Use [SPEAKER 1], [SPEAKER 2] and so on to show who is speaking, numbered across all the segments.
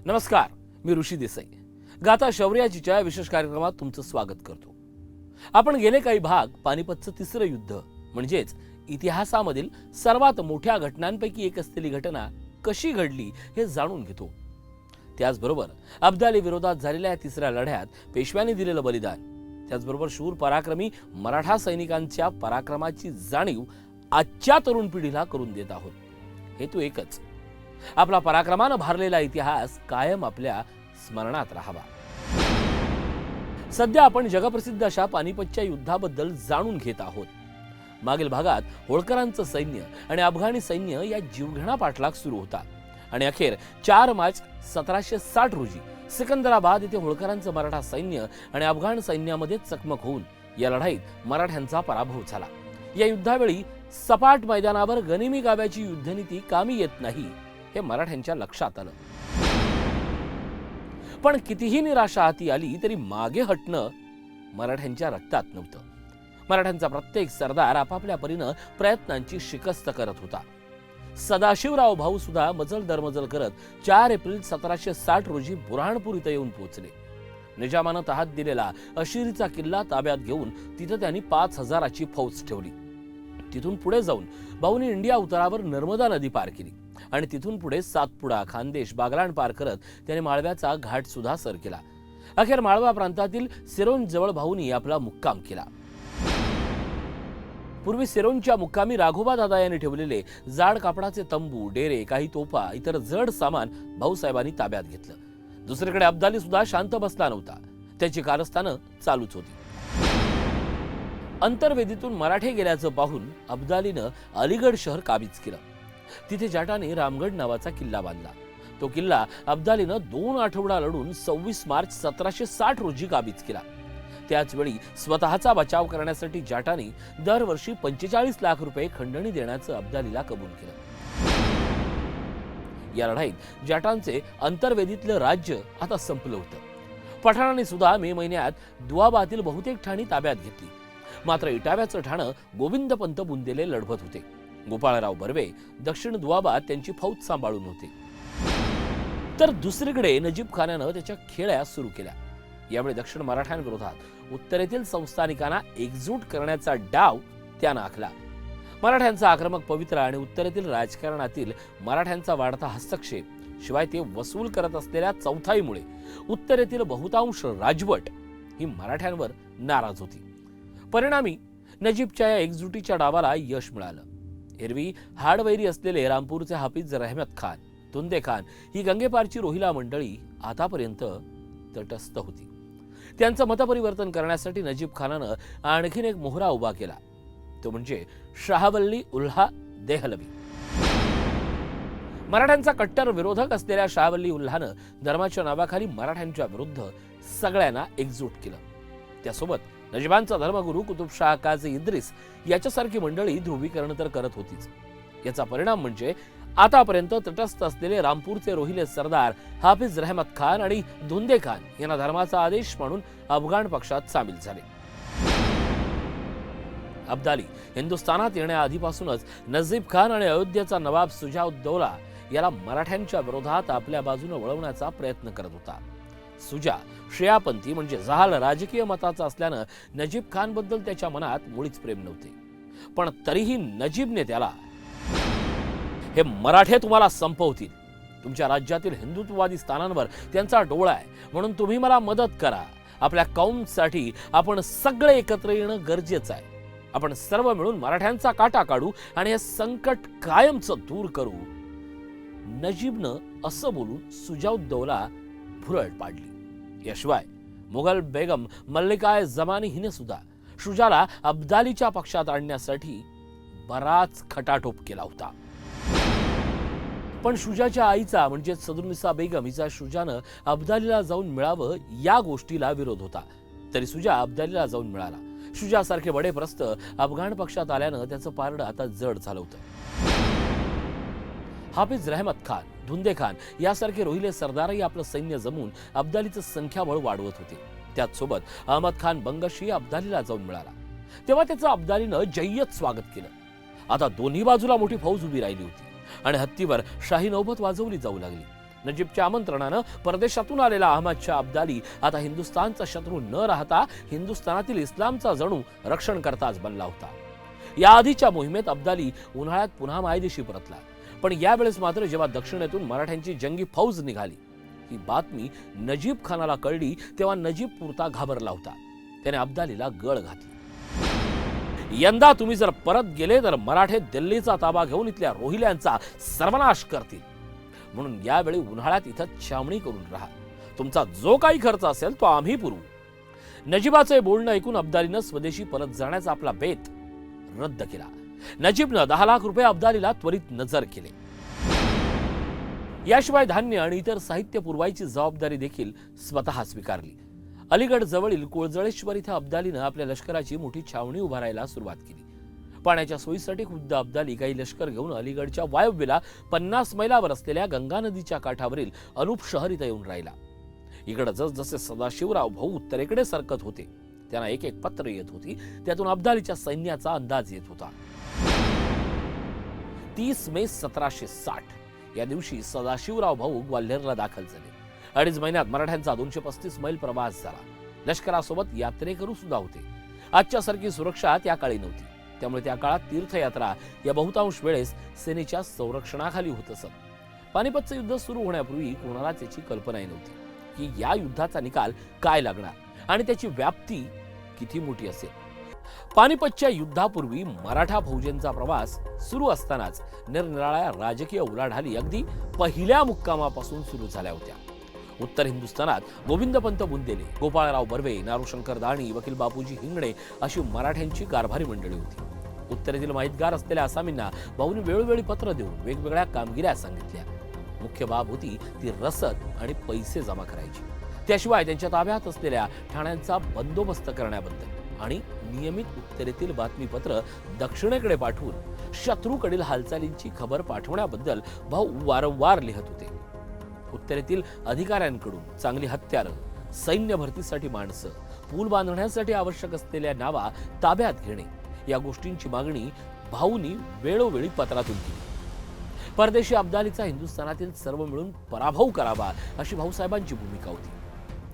[SPEAKER 1] नमस्कार, मी ऋषी देसाई. गाथा शौर्याचीच्या विशेष कार्यक्रमात तुमचं स्वागत करतो. आपण गेले काही भाग पानिपतचं तिसरं युद्ध म्हणजेच इतिहासामधील सर्वात मोठ्या घटनांपैकी एक असलेली घटना कशी घडली हे जाणून घेतो. त्याचबरोबर अब्दाली विरोधात झालेल्या तिसऱ्या लढ्यात पेशव्यांनी दिलेलं बलिदान, त्याचबरोबर शूर पराक्रमी मराठा सैनिकांच्या पराक्रमाची जाणीव आजच्या तरुण पिढीला करून देत आहोत. हेतू एकच, आपला पराक्रमानं भारलेला इतिहास कायम आपल्या स्मरणात राहावा. सध्या आपण जगप्रसिद्ध अशा पानिपतच्या युद्धाबद्दल जाणून घेत आहोत. मागील भागात होळकरांचं सैन्य आणि अफगाणी सैन्य या जीवघेणा पाठलाग सुरू होता आणि अखेर 4 मार्च 1760 रोजी सिकंदराबाद येथे होळकरांचं मराठा सैन्य आणि अफगाण सैन्यामध्ये चकमक होऊन या लढाईत मराठ्यांचा पराभव झाला. या युद्धावेळी सपाट मैदानावर गनिमी काव्याची युद्धनीती कामी येत नाही हे मराठ्यांच्या लक्षात आलं. पण कितीही निराशा हाती आली तरी मागे हटणं मराठ्यांच्या रक्तात नव्हतं. मराठ्यांचा प्रत्येक सरदार आपापल्या परीनं प्रयत्नांची शिकस्त करत होता. सदाशिवराव भाऊ सुद्धा मजल दरमजल करत 4 एप्रिल 1760 रोजी बुऱ्हाणपूर इथं येऊन पोहोचले. निजामानं तहात दिलेला अशिरीचा किल्ला ताब्यात घेऊन तिथं त्यांनी 5000ची फौज ठेवली. तिथून पुढे जाऊन भाऊंनी इंडिया उतारावर नर्मदा नदी पार केली आणि तिथून पुढे सातपुडा, खानदेश, बागलाण पार करत त्याने माळव्याचा घाट सुद्धा सर केला. अखेर माळवा प्रांतातील सिरोंज जवळ भाऊंनी आपला मुक्काम केला. पूर्वी सिरोंजच्या मुक्कामी राघोबा दादा यांनी ठेवलेले जाड कापडाचे तंबू, डेरे, काही तोफा, इतर जड सामान भाऊसाहेबांनी ताब्यात घेतलं. दुसरीकडे अब्दाली सुद्धा शांत बसला नव्हता. त्याची कारस्थानं चालूच होती. अंतर्वेदीतून मराठे गेल्याचं पाहून अब्दालीनं अलीगड शहर काबीज केलं. तिथे जाटाने रामगड नावाचा किल्ला बांधला. तो किल्ला अब्दालीनं 2 आठवडा लढून 26 मार्च 1760 रोजी काबीज केला. त्याच वेळी स्वतःचा बचाव करण्यासाठी जाटाने दरवर्षी 45 लाख रुपये खंडणी देण्याचं अब्दालीला कबूल केलं. या लढाईत जाटांचे अंतर्वेदीतलं राज्य आता संपलं होतं. पठाणांनी सुद्धा मे महिन्यात दुआबातील बहुतेक ठाणी ताब्यात घेतली. मात्र इटाव्याचं ठाणं गोविंदपंत बुंदेले लढवत होते. गोपाळराव बर्वे दक्षिण दुआबात त्यांची फौज सांभाळून होते. तर दुसरीकडे नजीब खानानं त्याच्या खेळ्या सुरू केल्या. यावेळी दक्षिण मराठ्यांविरोधात उत्तरेतील संस्थानिकांना एकजूट करण्याचा डाव त्यानं आखला. मराठ्यांचा आक्रमक पवित्रा आणि उत्तरेतील राजकारणातील मराठ्यांचा वाढता हस्तक्षेप, शिवाय ते वसूल करत असलेल्या चौथाईमुळे उत्तरेतील बहुतांश राजवट ही मराठ्यांवर नाराज होती. परिणामी नजीबच्या या एकजुटीच्या डावाला यश मिळालं. एरवी हाडवैरी असलेले रामपूरचे हाफिज रहमत खान, तुंदे खान ही गंगेपारची रोहिला मंडळी आतापर्यंत तटस्थ होती. त्यांचं मतपरिवर्तन करण्यासाठी नजीब खानानं आणखीन एक मोहरा उभा केला. तो म्हणजे शाहवल्ली उल्हा देहलवी. मराठ्यांचा कट्टर विरोधक असलेल्या शाहवल्ली उल्हानं धर्माच्या नावाखाली मराठ्यांच्या विरुद्ध सगळ्यांना एकजूट केलं. त्यासोबत नजीबांचा धर्मगुरू कुतुबशाह काझी इद्रिस याच्यासारखी मंडळी ध्रुवीकरण तर करत होतीच. याचा परिणाम म्हणजे आतापर्यंत तटस्थ असलेले रामपूरचे रोहिले सरदार हाफिज रहमत खान आणि धुंदे खान यांना धर्माचा आदेश म्हणून अफगाण पक्षात सामील झाले. अब्दाली हिंदुस्थानात येण्याआधीपासूनच नजीब खान आणि अयोध्येचा नवाब सुजा-उद-दौला याला मराठ्यांच्या विरोधात आपल्या बाजूने वळवण्याचा प्रयत्न करत होता. सुजा शियापंथी म्हणजे जहाल राजकीय मताचा असल्यानं नजीब खान बद्दल त्याच्या मनात मुळीच प्रेम नव्हते. पण तरीही नजीबने त्याला, हे मराठे तुम्हाला संपवतील, तुमच्या राज्यातील हिंदुत्ववादी स्थानांवर त्यांचा डोळा आहे, म्हणून तुम्ही मला मदत करा. आपल्या कौमसाठी आपण सगळे एकत्र येणं गरजेचं आहे. आपण सर्व मिळून मराठ्यांचा काटा काढू आणि हे संकट कायमचं दूर करू. नजीबनं असं बोलून सुजा-उद-दौला भुरळ पाडली. याशिवाय मुघल बेगम मल्लिकाए जमानी हिने सुद्धा शुजाला अब्दालीच्या पक्षात आणण्यासाठी बराच खटाटोप केला होता. पण शुजाच्या आईचा म्हणजे सदरुनिसा बेगम हिचा शुजानं अब्दालीला जाऊन मिळावं या गोष्टीला विरोध होता. तरी शुजा अब्दालीला जाऊन मिळाला. शुजासारखे बडे प्रस्त अफगाण पक्षात आल्यानं त्याचं पारडं आता जड झालं होतं. हाफिज रहमत खान, धुंदे खान यासारखे रोहिले सरदारही आपलं सैन्य जमून अब्दालीचं संख्याबळ वाढवत होते. त्याचसोबत अहमद खान बंगशी अब्दालीला जाऊन मिळाला. तेव्हा त्याचं अब्दालीनं जय्यत स्वागत केलं. आता दोन्ही बाजूला मोठी फौज उभी राहिली होती आणि हत्तीवर शाही नौबत वाजवली जाऊ लागली. नजीबच्या आमंत्रणानं परदेशातून आलेला अहमद शाह अब्दाली आता हिंदुस्थानचा शत्रू न राहता हिंदुस्थानातील इस्लामचा जणू रक्षणकर्ताच बनला होता. या आधीच्या मोहिमेत अब्दाली उन्हाळ्यात पुन्हा मायदेशी परतला, पण यावेळेस मात्र जेव्हा दक्षिणेतून मराठ्यांची जंगी फौज निघाली, ही बातमी नजीब खानाला कळली तेव्हा नजीब पुरता घाबरला होता. त्याने अब्दालीला गळ घातली. यंदा तुम्ही जर परत गेले तर मराठे दिल्लीचा ताबा घेऊन इथल्या रोहिल्यांचा सर्वनाश करतील, म्हणून यावेळी उन्हाळ्यात इथं छावणी करून राहा. तुमचा जो काही खर्च असेल तो आम्ही पुरवू. नजीबाचे बोलणं ऐकून अब्दालीनं स्वदेशी परत जाण्याचा आपला बेत रद्द केला. नजीबनं 10 लाख रुपये अब्दालीला त्वरित नजर केले. याशिवाय धान्य आणि इतर साहित्य पुरवायची जबाबदारी देखील स्वतः स्वीकारली. अलीगड जवळील कोळजळेश्वर इथं अब्दालीनं आपल्या लष्कराची मोठी छावणी उभारायला सुरुवात केली. पाण्याच्या सोयीसाठी खुद्द अब्दाली काही लष्कर घेऊन अलीगडच्या वायव्येला 50 मैलावर असलेल्या गंगा नदीच्या काठावरील अनूप शहर इथं येऊन राहिला. इकडे जसजसे सदाशिवराव भाऊ उत्तरेकडे सरकत होते, त्यांना एक एक पत्र येत होती. त्यातून अब्दालीच्या सैन्याचा अंदाज येत होता. 30 मे 1760 या दिवशी सदाशिवराव भाऊ ग्वाल्हेरला दाखल झाले. 2.5 महिन्यात मराठ्यांचा 235 मैल प्रवास झाला. लष्करासोबत यात्रेकरू सुद्धा होते. आजच्या सारखी सुरक्षा त्या काळी नव्हती, त्यामुळे त्या काळात तीर्थयात्रा या बहुतांश वेळेस सेनेच्या संरक्षणाखाली होत असत. पानिपतचं युद्ध सुरू होण्यापूर्वी कोणालाच याची कल्पनाही नव्हती की या युद्धाचा निकाल काय लागणार आणि त्याची व्याप्ती किती मोठी असेल. पानिपतच्या युद्धापूर्वी मराठा फौजेंचा प्रवास सुरू असतानाच निरनिराळ्या राजकीय उलाढाली अगदी पहिल्या मुक्कामापासून सुरू झाल्या होत्या. उत्तर हिंदुस्थानात गोविंदपंत बुंदेले, गोपाळराव बर्वे, नारूशंकर दाणी, वकील बापूजी हिंगणे अशी मराठ्यांची कारभारी मंडळी होती. उत्तरेतील माहितगार असलेल्या आसामींना भाऊंनी वेळोवेळी पत्र देऊन वेगवेगळ्या कामगिऱ्या सांगितल्या. मुख्य बाब होती ती रसद आणि पैसे जमा करायची. त्याशिवाय त्यांच्या ताब्यात असलेल्या ठाण्यांचा बंदोबस्त करण्याबद्दल आणि नियमित उत्तरेतील बातमीपत्र दक्षिणेकडे पाठवून शत्रूकडील हालचालींची खबर पाठवण्याबद्दल भाऊ वारंवार लिहत होते. उत्तरेतील अधिकाऱ्यांकडून चांगली हत्यारं, सैन्य भरतीसाठी माणसं, पूल बांधण्यासाठी आवश्यक असलेल्या नावा ताब्यात घेणे या गोष्टींची मागणी भाऊंनी वेळोवेळी पत्रातून केली. परदेशी अब्दालीचा हिंदुस्थानातील सर्व मिळून पराभव करावा अशी भाऊसाहेबांची भूमिका होती.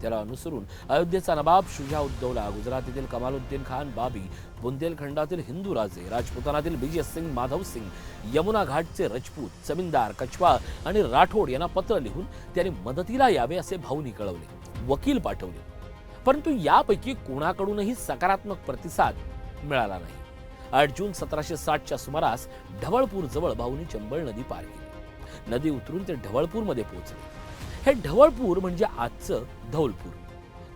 [SPEAKER 1] त्याला अनुसरून अयोध्येचा नवाब शुजाउद्दौला, गुजरातीतील कमालुद्दीन खान बाबी, बुंदेलखंडातील हिंदू राजे, राजपुतानातील विजय सिंग, माधव सिंग, यमुना घाटचे रजपूत, जमीनदार, कछवा आणि राठोड यांना पत्र लिहून त्यांनी मदतीला यावे असे भाऊंनी कळवले. वकील पाठवले, परंतु यापैकी कोणाकडूनही सकारात्मक प्रतिसाद मिळाला नाही. 8 जून 1760च्या सुमारास ढवळपूर जवळ भाऊंनी चंबळ नदी पार केली. नदी उतरून ते ढवळपूरमध्ये पोहोचले. हे ढवळपूर म्हणजे आजचं धौलपूर.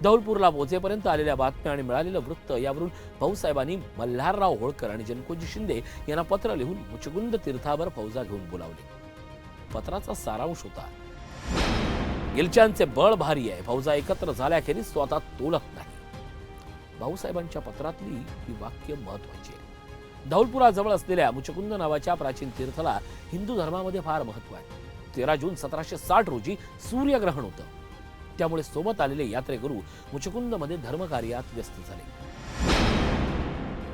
[SPEAKER 1] धौलपूरला पोहोचेपर्यंत आलेल्या बातम्या आणि मिळालेलं वृत्त यावरून भाऊसाहेबांनी मल्हारराव होळकर आणि जनकोजी शिंदे यांना पत्र लिहून मुचकुंद तीर्थावर फौजा घेऊन बोलावले. पत्राचा सारांश होता, गिलच्यांचे बळ भारी आहे, फौजा एकत्र झाल्याखेरीज तो आता तोलत नाही. भाऊसाहेबांच्या पत्रातली ही वाक्य महत्वाची आहे. धौलपुराजवळ असलेल्या मुचकुंद नावाच्या प्राचीन तीर्थाला हिंदू धर्मामध्ये फार महत्व आहे. 13 जून 1760 रोजी सूर्यग्रहण होतं, त्यामुळे सोबत आलेले यात्रेकरू मुचकुंदमध्ये धर्मकार्यात व्यस्त झाले.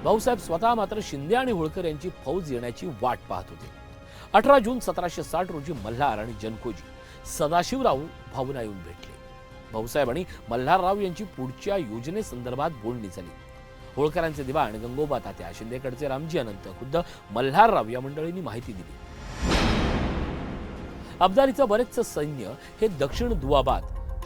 [SPEAKER 1] भाऊसाहेब स्वतः मात्र शिंदे आणि होळकर यांची फौज येण्याची वाट पाहत होते. 18 जून 1760 रोजी मल्हार आणि जनकोजी सदाशिवराव भाऊंना येऊन भेटले. भाऊसाहेब आणि मल्हारराव यांची पुढच्या योजनेसंदर्भात बोलणी झाली. होळकरांचे दिवाण गंगोबा तात्या, शिंदेकडचे रामजी अनंत, खुद्द मल्हारराव या मंडळींनी माहिती दिली. अब्दालीचं बरेचसं सैन्य हे दक्षिण दुआबाद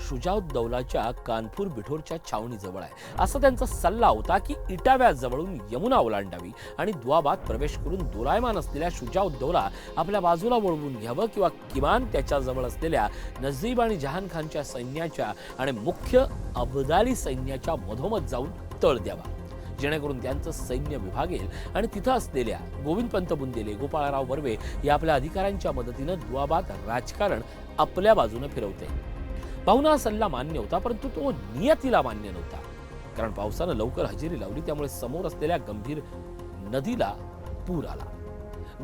[SPEAKER 1] शुजाउद्दौलाच्या कानपूर बिठोरच्या छावणीजवळ आहे. असा त्यांचा सल्ला होता की इटाव्याजवळून यमुना ओलांडावी आणि दुआबाद प्रवेश करून दोलायमान असलेल्या शुजाउद्दौला आपल्या बाजूला वळवून घ्यावं किंवा किमान त्याच्याजवळ असलेल्या नजीब आणि जहान खानच्या सैन्याच्या आणि मुख्य अब्दाली सैन्याच्या मधोमध जाऊन तळ द्यावा, जेणेकरून त्यांचं सैन्य विभागेल आणि तिथं असलेल्या गोविंदपंत बुंदेले, गोपाळराव बर्वे या आपल्या अधिकाऱ्यांच्या मदतीनं दुआबाद राजकारण आपल्या बाजूने फिरवते. भाऊंना सल्ला मान्य होता, परंतु तो नियतीला मान्य नव्हता. कारण पावसानं लवकर हजेरी लावली, त्यामुळे समोर असलेल्या गंभीर नदीला पूर आला.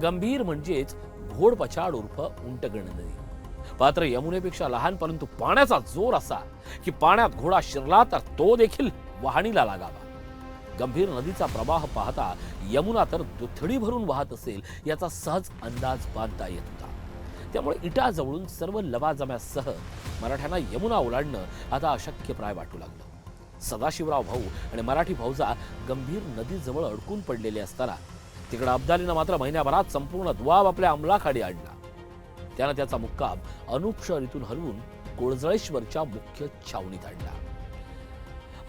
[SPEAKER 1] गंभीर म्हणजेच घोडपछाड उर्फ उंटगण नदी. पात्र यमुनेपेक्षा लहान, परंतु पाण्याचा जोर असा की पाण्यात घोडा शिरला तर तो देखील वाहणीला लागावा. गंभीर नदीचा प्रवाह पाहता यमुना तर दुथडी भरून वाहत असेल याचा सहज अंदाज बांधता येत होता. त्यामुळे इटा जवळून सर्व लवाजम्यासह मराठ्यांना यमुना ओलांडणं आता अशक्यप्राय वाटू लागलं. सदाशिवराव भाऊ आणि मराठी फौजा गंभीर नदीजवळ अडकून पडलेले असताना तिकडे अब्दालीनं मात्र महिन्याभरात संपूर्ण द्वाब आपल्या अंमलाखाली आणला. त्यानं त्याचा मुक्काम अनूप शहरीतून हलवून कोळजळेश्वरच्या मुख्य छावणीत आणला.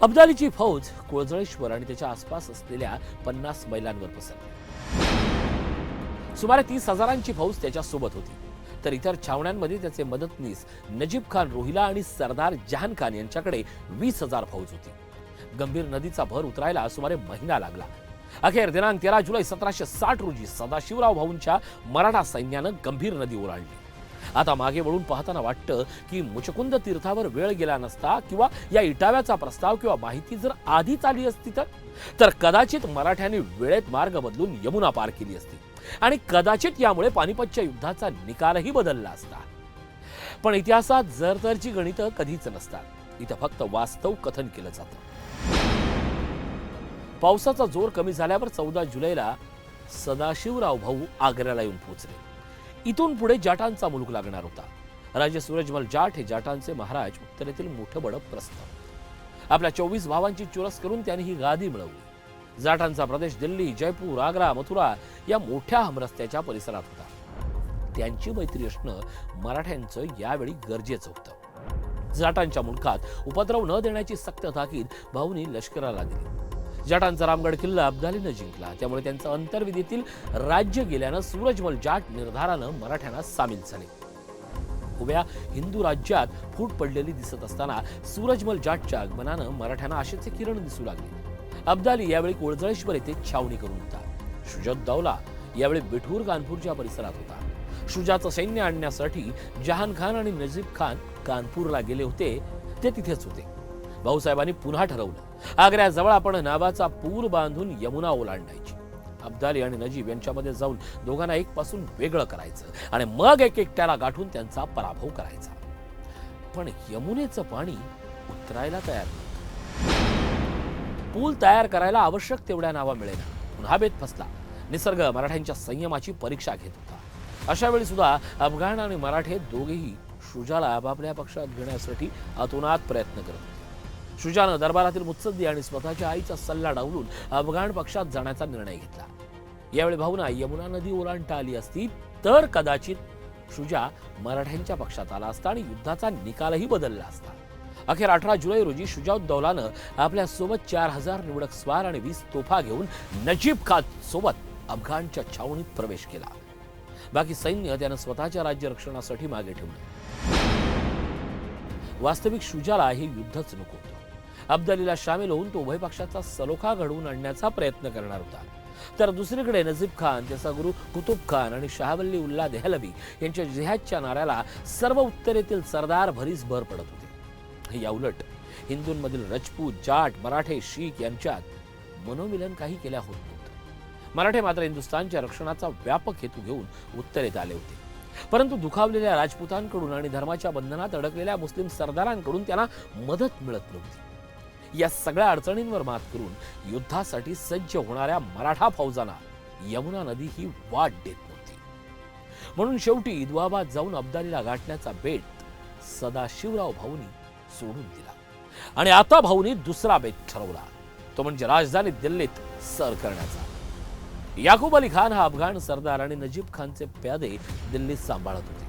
[SPEAKER 1] अब्दालीची फौज कोळजळेश्वर आणि त्याच्या आसपास असलेल्या 50 मैलांवर पसरली. सुमारे 30,000ची फौज त्याच्या सोबत होती, तर इतर छावण्यांमध्ये त्याचे मदतनीस नजीब खान रोहिला आणि सरदार जहान खान यांच्याकडे 20,000 फौज होती. गंभीर नदीचा भर उतरायला सुमारे महिना लागला. अखेर दिनांक 13 जुलै 1760 रोजी सदाशिवराव भाऊंच्या मराठा सैन्यानं गंभीर नदी ओलांडली. आता मागे वळून पाहताना वाटतं की मुचकुंद तीर्थावर वेळ गेला नसता किंवा या इटाव्याचा प्रस्ताव किंवा माहिती जर आधीच आली असती तर कदाचित मराठ्यांनी वेळेत मार्ग बदलून यमुना पार केली असती आणि कदाचित यामुळे पानिपतच्या युद्धाचा निकालही बदलला असता. पण इतिहासात जरतरची गणितं कधीच नसतात. इथं फक्त वास्तव कथन केलं जातं. पावसाचा जोर कमी झाल्यावर 14 जुलैला सदाशिवराव भाऊ आग्र्याला येऊन पोहोचले. इथून पुढे जाटांचा मुलूक लागणार होता. राजे सूरजमल जाट हे जाटांचे महाराज, उत्तरेतील मोठं बडं प्रस्थ. आपल्या 24 भावांची चुरस करून त्यांनी ही गादी मिळवली. जाटांचा प्रदेश दिल्ली, जयपूर, आग्रा, मथुरा या मोठ्या हमरस्त्याच्या परिसरात होता. त्यांची मैत्री असणं मराठ्यांचं यावेळी गरजेचं होतं. जाटांच्या मुलखात उपद्रव न देण्याची सक्त ताकीद भाऊंनी लष्कराला दिली. जाटांचा रामगड किल्ला अब्दालीनं जिंकला, त्यामुळे त्यांचं अंतर्विधीतील राज्य गेल्यानं सूरजमल जाट निर्धारानं मराठ्यांना सामील झाले. उभ्या हिंदू राज्यात फूट पडलेली दिसत असताना सूरजमल जाटच्या आगमनानं मराठ्यांना आशेचे किरण दिसू लागले. अब्दाली यावेळी कोळजळेश्वर येथे छावणी करून होता. शुजाउद्दौला यावेळी बिठूर कानपूरच्या परिसरात होता. शुजाचं सैन्य आणण्यासाठी जहान खान आणि नजीब खान कानपूरला गेले होते, ते तिथेच होते. भाऊसाहेबांनी पुन्हा ठरवलं, आग्र्याजवळ आपण नावाचा पूर बांधून यमुना ओलांडायची. अब्दाली आणि नजीब यांच्यामध्ये जाऊन दोघांना एक पासून वेगळं करायचं आणि मग एकट्याला गाठून त्यांचा पराभव करायचा. पण यमुनेचं पाणी उतरायला तयार नव्हतं. पूल तयार करायला आवश्यक तेवढ्या नावा मिळेना. पुन्हा बेत फसला. निसर्ग मराठ्यांच्या संयमाची परीक्षा घेत होता. अशा वेळी सुद्धा अफगाण आणि मराठे दोघेही शुजाला आपापल्या पक्षात घेण्यासाठी अतोनात प्रयत्न करत होते. शुजानं दरबारातील मुत्सद्दी आणि स्वतःच्या आईचा सल्ला डावलून अफगाण पक्षात जाण्याचा निर्णय घेतला. यावेळी भाऊंना यमुना नदी ओलांडता आली असती तर कदाचित शुजा मराठ्यांच्या पक्षात आला असता आणि युद्धाचा निकालही बदलला असता. अखेर 18 जुलै रोजी शुजाउद्दौलानं आपल्या सोबत 4000 निवडक स्वार आणि 20 तोफा घेऊन नजीब खान सोबत अफगाणच्या छावणीत प्रवेश केला. बाकी सैन्य त्यानं स्वतःच्या राज्य रक्षणासाठी मागे ठेवलं. वास्तविक शुजाला हे युद्धच नको होतं. अब्दालीला सामील होऊन तो उभय पक्षाचा सलोखा घडवून आणण्याचा प्रयत्न करणार होता. तर दुसरीकडे नजीब खान, त्याचा गुरु कुतुब खान आणि शाहवल्ली उल्ला देहलवी यांच्या जिहादच्या नाऱ्याला सर्व उत्तरेतील सरदार भरीसभर पडत होते. या उलट हिंदूंमधील राजपूत, जाट, मराठे, शीख यांच्यात मनोमिलन काही केल्या होत नव्हतं. मराठे मात्र हिंदुस्थानच्या रक्षणाचा व्यापक हेतू घेऊन उत्तरेत आले होते. परंतु दुखावलेल्या राजपुतांकडून आणि धर्माच्या बंधनात अडकलेल्या मुस्लिम सरदारांकडून त्यांना मदत मिळत नव्हती. या सगळ्या अडचणींवर मात करून युद्धासाठी सज्ज होणाऱ्या मराठा फौजांना यमुना नदी ही वाट देत नव्हती. म्हणून शेवटी द्वाबात जाऊन अब्दालीला गाठण्याचा बेट सदाशिवराव भाऊंनी सोडून दिला आणि आता भाऊंनी दुसरा बेट ठरवला, तो म्हणजे राजधानी दिल्लीत सर करण्याचा. याकूब अली खान हा अफगाण सरदार आणि नजीब खानचे प्यादे दिल्लीत सांभाळत होते.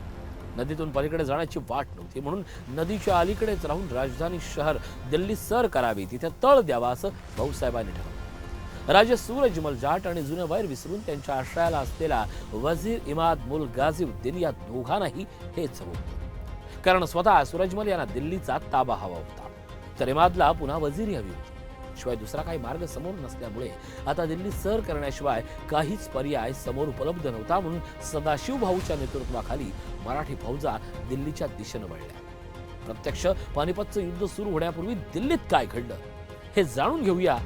[SPEAKER 1] नदीतून पलीकडे जाण्याची वाट नव्हती, म्हणून नदीच्या अलीकडेच राहून राजधानी शहर दिल्ली सर करावी, तिथे तळ द्यावा असं भाऊसाहेबांनी ठरवलं. राजे सूरजमल जाट आणि जुने वैर विसरून त्यांच्या आश्रयाला असलेला वजीर इमाद मुल गाझीउद्दीन या दोघांनाही हेच हवं होतं. कारण स्वतः सूरजमल यांना दिल्लीचा ताबा हवा होता, तर इमादला पुन्हा वजीरी हवी होती. शिवाय दुसरा काही मार्ग समोर नसल्यामुळे आता दिल्ली सर करण्याशिवाय काहीच पर्याय समोर उपलब्ध नव्हता. म्हणून सदाशिव भाऊच्या नेतृत्वाखाली मराठी फौजा दिल्लीच्या दिशेनं वळल्या. प्रत्यक्ष पानिपतचं युद्ध सुरू होण्यापूर्वी दिल्लीत काय घडलं हे जाणून घेऊया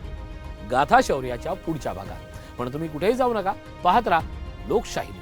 [SPEAKER 1] गाथा शौर्याच्या पुढच्या भागात. पण तुम्ही कुठेही जाऊ नका, पाहत राहा लोकशाही.